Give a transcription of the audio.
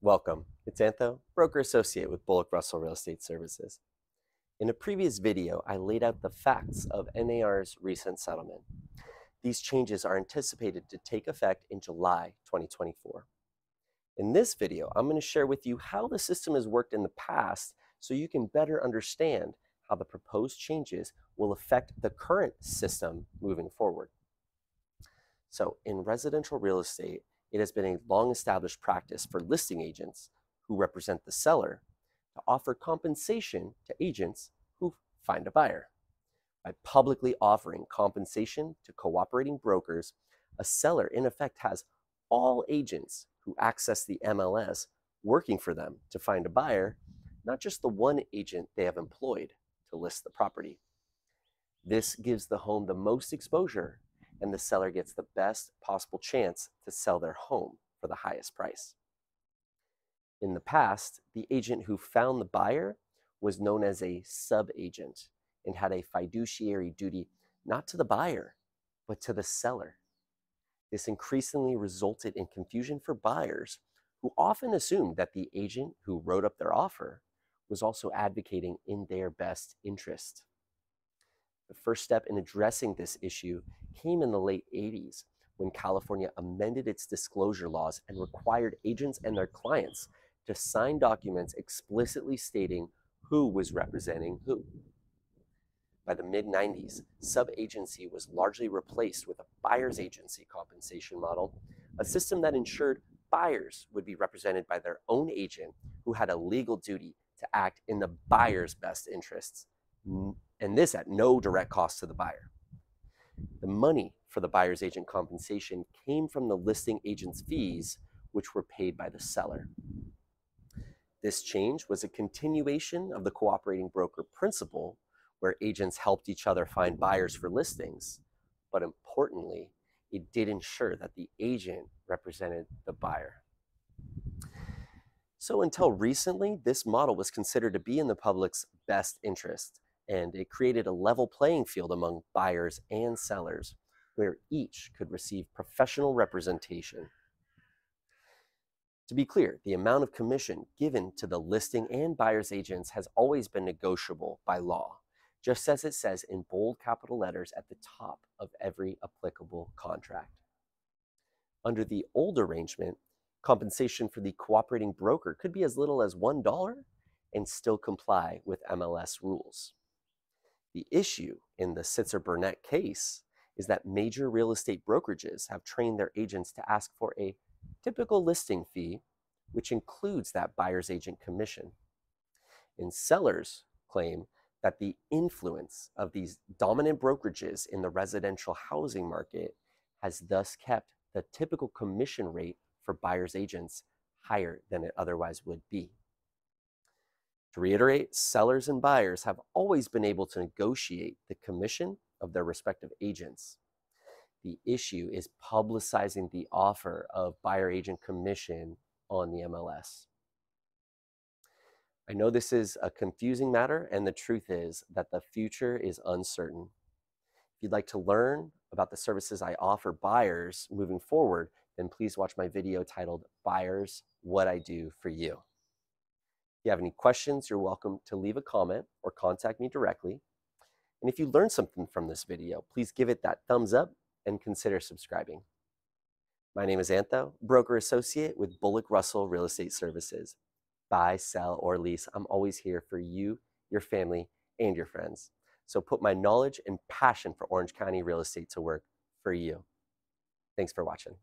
Welcome. It's Antho, broker associate with Bullock Real Estate Services. In a previous video, I laid out the facts of NAR's recent settlement. These changes are anticipated to take effect in July 2024. In this video, I'm going to share with you how the system has worked in the past so you can better understand how the proposed changes will affect the current system moving forward. So in residential real estate, it has been a long-established practice for listing agents who represent the seller to offer compensation to agents who find a buyer. By publicly offering compensation to cooperating brokers, a seller in effect has all agents who access the MLS working for them to find a buyer, not just the one agent they have employed to list the property. This gives the home the most exposure, and the seller gets the best possible chance to sell their home for the highest price. In the past, the agent who found the buyer was known as a sub-agent and had a fiduciary duty not to the buyer, but to the seller. This increasingly resulted in confusion for buyers who often assumed that the agent who wrote up their offer was also advocating in their best interest. The first step in addressing this issue came in the late 80s when California amended its disclosure laws and required agents and their clients to sign documents explicitly stating who was representing who. By the mid-90s, sub-agency was largely replaced with a buyer's agency compensation model, a system that ensured buyers would be represented by their own agent who had a legal duty to act in the buyer's best interests, and this at no direct cost to the buyer. The money for the buyer's agent compensation came from the listing agent's fees, which were paid by the seller. This change was a continuation of the cooperating broker principle, where agents helped each other find buyers for listings, but importantly, it did ensure that the agent represented the buyer. So until recently, this model was considered to be in the public's best interest, and it created a level playing field among buyers and sellers, where each could receive professional representation. To be clear, the amount of commission given to the listing and buyer's agents has always been negotiable by law, just as it says in bold capital letters at the top of every applicable contract. Under the old arrangement, compensation for the cooperating broker could be as little as $1 and still comply with MLS rules. The issue in the Sitzer-Burnett case is that major real estate brokerages have trained their agents to ask for a typical listing fee, which includes that buyer's agent commission. And sellers claim that the influence of these dominant brokerages in the residential housing market has thus kept the typical commission rate for buyer's agents higher than it otherwise would be. To reiterate, sellers and buyers have always been able to negotiate the commission of their respective agents. The issue is publicizing the offer of buyer agent commission on the MLS. I know this is a confusing matter, and the truth is that the future is uncertain. If you'd like to learn about the services I offer buyers moving forward, then please watch my video titled Buyers, What I Do for You. If you have any questions, you're welcome to leave a comment or contact me directly. And if you learned something from this video, please give it that thumbs up and consider subscribing. My name is Antho, broker associate with Bullock Real Estate Services. Buy, sell, or lease, I'm always here for you, your family, and your friends. So put my knowledge and passion for Orange County real estate to work for you. Thanks for watching.